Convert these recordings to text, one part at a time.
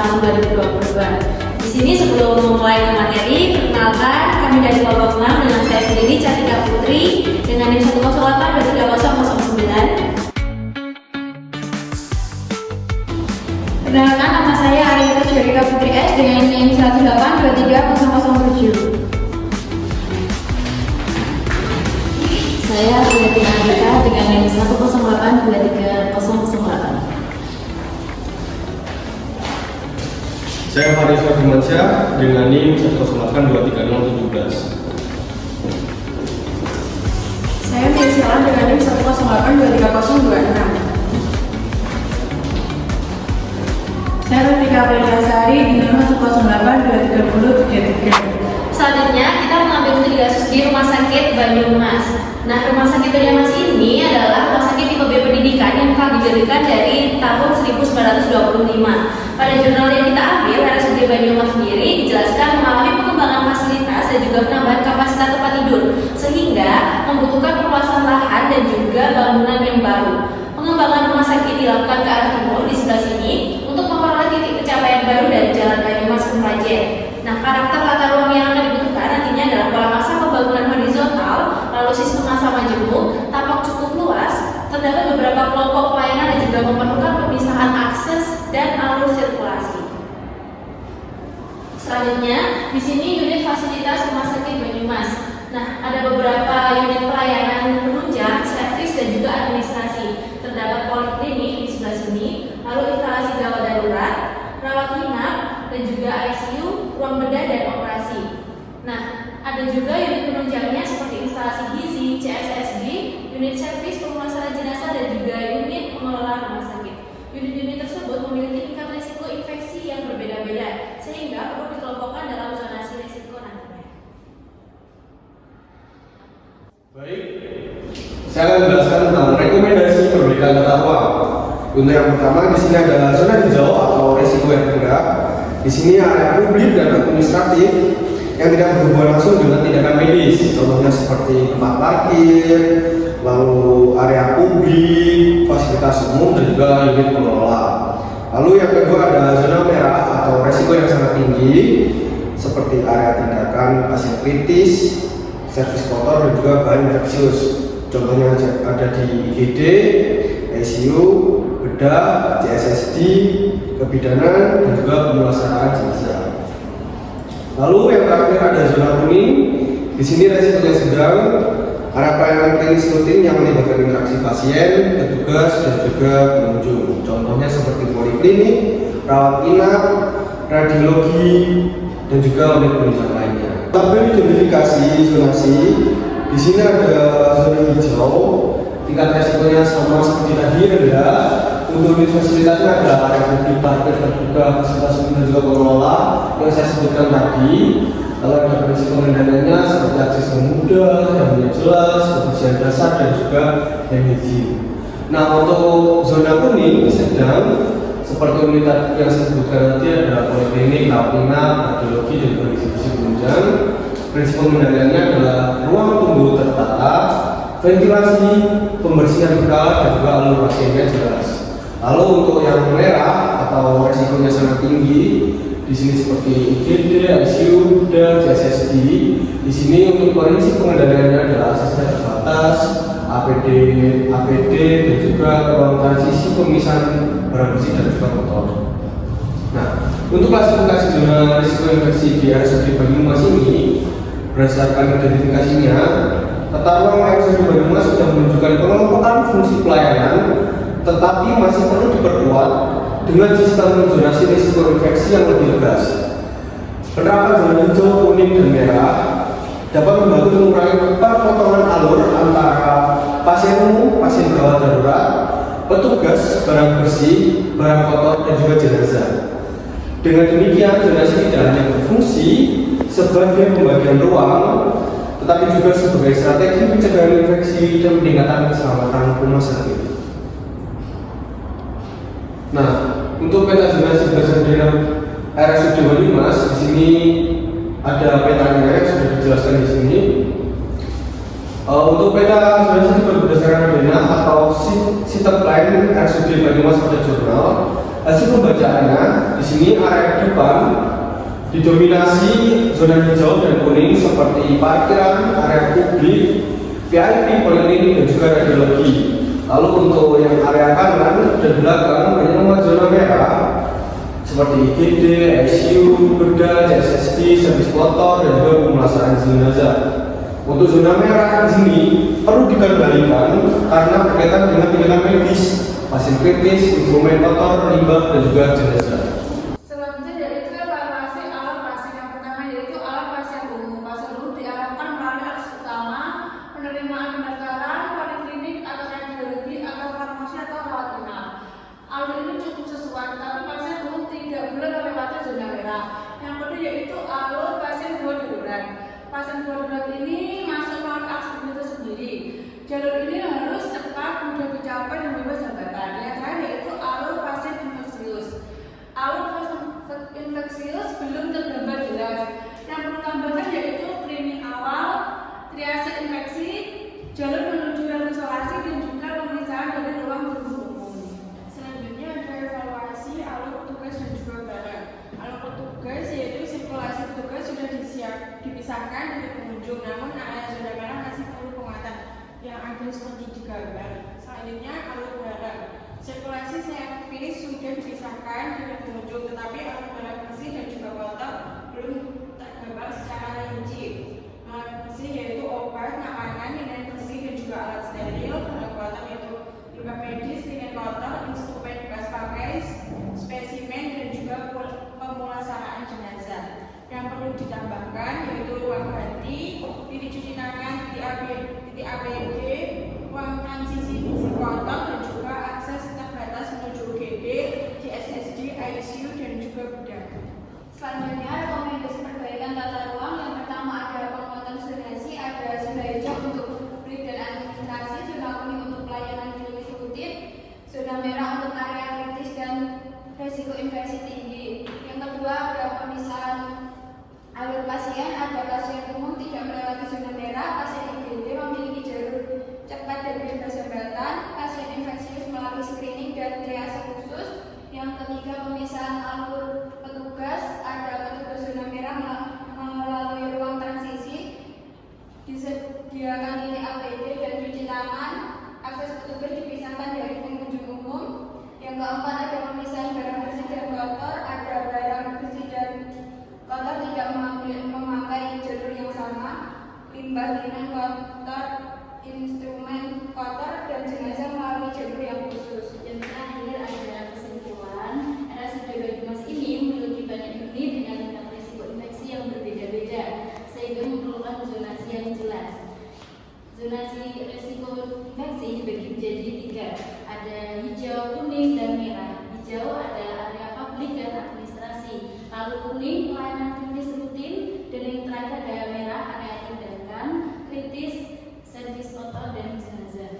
tahun 2022. Di sini sebelum memulai materi, perkenalkan kami dari kelompok 6 dengan saya sendiri Cantika Putri dengan NIM 108230009. Perkenalkan, nama saya Arita Jurika Putri S dengan NIM 108230007. Saya Sulitin Andika dengan NIM 108230008. Saya Faris Firmansyah dengan NIM 108230017. Saya Mirsialan dengan NIM 108230026. Saya Rafika Prilasari dengan 1082330. Selanjutnya kita mengambil studi kasus di Rumah Sakit Banyumas. Nah, Rumah Sakit Banyumas ini adalah rumah sakit tipe B pendidikan yang telah didirikan dari tahun 1925. Pada jurnal yang kita ambil, RSUD Banyumas sendiri dijelaskan mengalami pengembangan fasilitas dan juga penambahan kapasitas tempat tidur, sehingga membutuhkan perluasan lahan dan juga bangunan yang baru. Pengembangan rumah sakit dilakukan ke arah timur di sebelah sini untuk memperoleh titik pencapaian baru dari Jalan Banyumas Kemrajen. Nah, karakter tata ruang yang akan dibutuhkan nantinya adalah pola masa pembangunan horizontal, lalu sistem masa majemuk, tapak cukup luas, terdapat beberapa kelompok pelayanan dan juga memerlukan pemisahan akses dan alur sirkulasi. Selanjutnya, di sini unit fasilitas Rumah Sakit Banyumas. Nah, ada beberapa unit pelayanan penunjang, servis dan juga administrasi. Terdapat poliklinik di sebelah sini, lalu instalasi gawat darurat, rawat inap, dan juga ICU, ruang bedah dan operasi. Nah, ada juga unit penunjangnya seperti instalasi gizi, CSSD, unit servis pemulasaran jenazah dan juga unit pengelola rumah sakit. Unit-unit tersebut memiliki tingkat risiko infeksi yang berbeda-beda, sehingga perlu dikelompokkan dalam zonasi risiko nantinya. Baik, saya akan menjelaskan tentang rekomendasi perbaikan tata ruang. Untuk yang pertama, di sini ada zona hijau atau risiko yang rendah. Di sini area publik dan administratif yang tidak berhubungan langsung dengan tindakan medis, contohnya seperti tempat parkir, lalu area publik, fasilitas umum dan juga unit pengelola. Lalu yang kedua ada zona merah atau risiko yang sangat tinggi, seperti area tindakan pasien kritis, servis kotor dan juga bahan infeksius. Contohnya ada di IGD, ICU, bedah, CSSD, kebidanan, dan juga pemulasaraan jenazah. Lalu yang terakhir ada zona kuning. Di sini resikonya sedang, area pelayanan klinis rutin yang melibatkan interaksi pasien, petugas, dan juga pengunjung. Contohnya seperti poliklinik, rawat inap, radiologi, dan juga unit penunjang lainnya. Tabel identifikasi zonasi. Di sini ada zona hijau, tingkat resikonya sama seperti tadi rendah. Untuk unit fasilitasnya ada area publik, parkir terbuka, fasilitas umum dan juga pengelola yang saya sebutkan tadi. Lalu ada risiko rendahannya seperti akses yang mudah, yang jelas, kebersihan dasar dan juga yang izin. Nah, untuk zona kuning sedang seperti unit yang saya sebutkan tadi ada poliklinik, rawat inap, radiologi dan juga institusi penunjang. Prinsip pengendaliannya adalah ruang tunggu tertata, ventilasi, pembersihan berkala dan juga alur pasiennya jelas. Lalu untuk yang merah atau resikonya sangat tinggi, di sini seperti IGD, ICU, dan CSSD. Di sini untuk prinsip pengendaliannya adalah aksesnya terbatas, APD, dan juga ruang transisi pemisahan barang bersih dan juga kotor. Nah, untuk klasifikasi zona risiko infeksi di RSUD Banyumas ini, berdasarkan identifikasinya, tata ruang RSUD Banyumas sudah menunjukkan pengelompokan fungsi pelayanan, tetapi masih perlu diperkuat dengan sistem zonasi risiko infeksi yang lebih tegas. Penerapan zona hijau, kuning, dan merah dapat membantu mengurangi perpotongan alur antara pasien umum, pasien gawat darurat, petugas, barang bersih, barang kotor, dan juga jenazah. Dengan demikian, zonasi tidak hanya berfungsi sebagai pembagian ruang, tetapi juga sebagai strategi pencegahan infeksi dan peningkatan keselamatan rumah sakit. Nah, untuk peta zonasi berdasarkan RSUD Banyumas, di sini ada petanya yang sudah dijelaskan di sini. Untuk peta zonasi berdasarkan pena atau sistem lain RSUD Banyumas pada jurnal, hasil pembacaannya di sini area depan didominasi zona hijau dan kuning seperti parkiran, area publik, VIP, poliklinik, dan juga radiologi. Lalu untuk yang area kanan dan belakang banyak zona merah seperti IGD, ICU, bedah, CSSD, servis kotor, dan juga pemulasaran jenazah. Untuk zona merah di sini perlu dikendalikan karena berkaitan dengan tindakan medis, pasien kritis, instrumen kotor, limbah, dan juga jenazah. Selanjutnya yaitu evaluasi alat pasien. Yang pertama yaitu alat pasien umum. Pasien umum diarahkan melalui akses utama, penerimaan pendaftaran, poliklinik atau radiologi atau farmasi atau rawat inap. Alur ini cukup sesuai, tapi pasien umum tidak boleh melewati zona merah. Yang kedua yaitu alur pasien gawat darurat. Pasien gawat darurat ini masuk melalui akses itu sendiri. Jalur ini harus cepat, mudah dicapai dan bebas hambatan. Yang terakhir yaitu alur pasien infeksius. Alur pasien infeksius belum tergambar jelas. Yang perlu tambahkan yaitu screening awal, triase infeksi, jalur menuju ruang isolasi dan juga pemeriksaan dari ruang tunggu umum. Selanjutnya ada evaluasi alur petugas dan juga barang. Alur petugas yaitu sirkulasi petugas sudah dipisahkan dari pengunjung, namun area zona merah masih perlu penguatan yang ada seperti di gambar. Selanjutnya alur barang. Sirkulasi servis sudah dipisahkan dari pengunjung, tetapi alur barang bersih dan juga kotor belum tergambar secara rinci. Alat bersih yaitu obat, makanan, linen bersih dan juga alat steril. Barang kotor yaitu limbah medis, linen kotor, instrumen bekas pakai, spesimen dan juga pemulasaraan jenazah. Yang perlu ditambahkan yaitu ruang ganti, titik cuci tangan, titik APD, ruang transisi bersih kotor dan juga akses terbatas menuju UGD, CSSD, ICU dan juga bedah. Selanjutnya rekomendasi perbaikan tata ruang. Yang pertama ada penguatan zonasi, ada zona hijau untuk publik dan administrasi, zona kuning untuk pelayanan klinis rutin, zona merah untuk area kritis dan resiko infeksi tinggi. Yang kedua ada pemisahan alur pasien, ada pasien umum tidak melewati zona merah, pasien IGD memiliki jalur cepat dan bebas hambatan, pasien infeksius melalui screening dan triase khusus. Yang ketiga pemisahan alur petugas, ada petugas zona merah melalui ruang transisi, disediakan titik APD dan cuci tangan, akses petugas dipisahkan dari pengunjung umum. Yang keempat ada pemisahan barang bersih dan kotor, ada barang bersih dan kotor tidak memakai jalur yang sama, limbah linen kotor, instrumen kotor dan jenazah melalui jalur yang khusus. Dan terakhir ada kesimpulan, RSUD Banyumas ini memiliki banyak unit dengan tingkat risiko infeksi yang berbeda-beda, sehingga memerlukan zonasi yang jelas. Zonasi risiko infeksi dibagi menjadi 3, ada hijau, kuning, dan merah. Hijau ada area publik dan administrasi, lalu kuning pelayanan klinis rutin, dan yang terakhir ada merah area tindakan kritis, servis kotor, dan jenazah.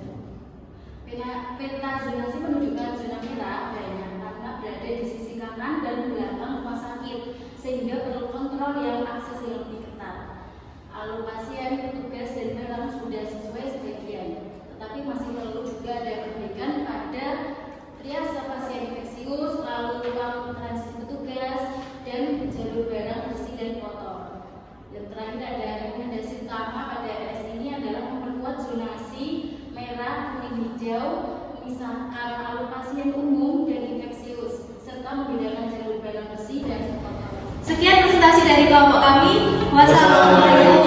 Peta zonasi menunjukkan zona merah banyak karena berada di sisi kanan dan belakang rumah sakit, sehingga perlu kontrol yang akses yang lebih ketat. Alur pasien, petugas, dan barang sudah sesuai sebagian, tetapi masih perlu juga ada perbaikan pada triase pasien infeksius, lalu ruang transit petugas, dan jalur barang bersih dan kotor. Yang terakhir ada rekomendasi utama pada RS ini adalah memperkuat zonasi merah, kuning, hijau, memisahkan alur pasien umum dan infeksius, serta membedakan jalur barang bersih dan kotor. Sekian presentasi dari kelompok kami. Wassalamualaikum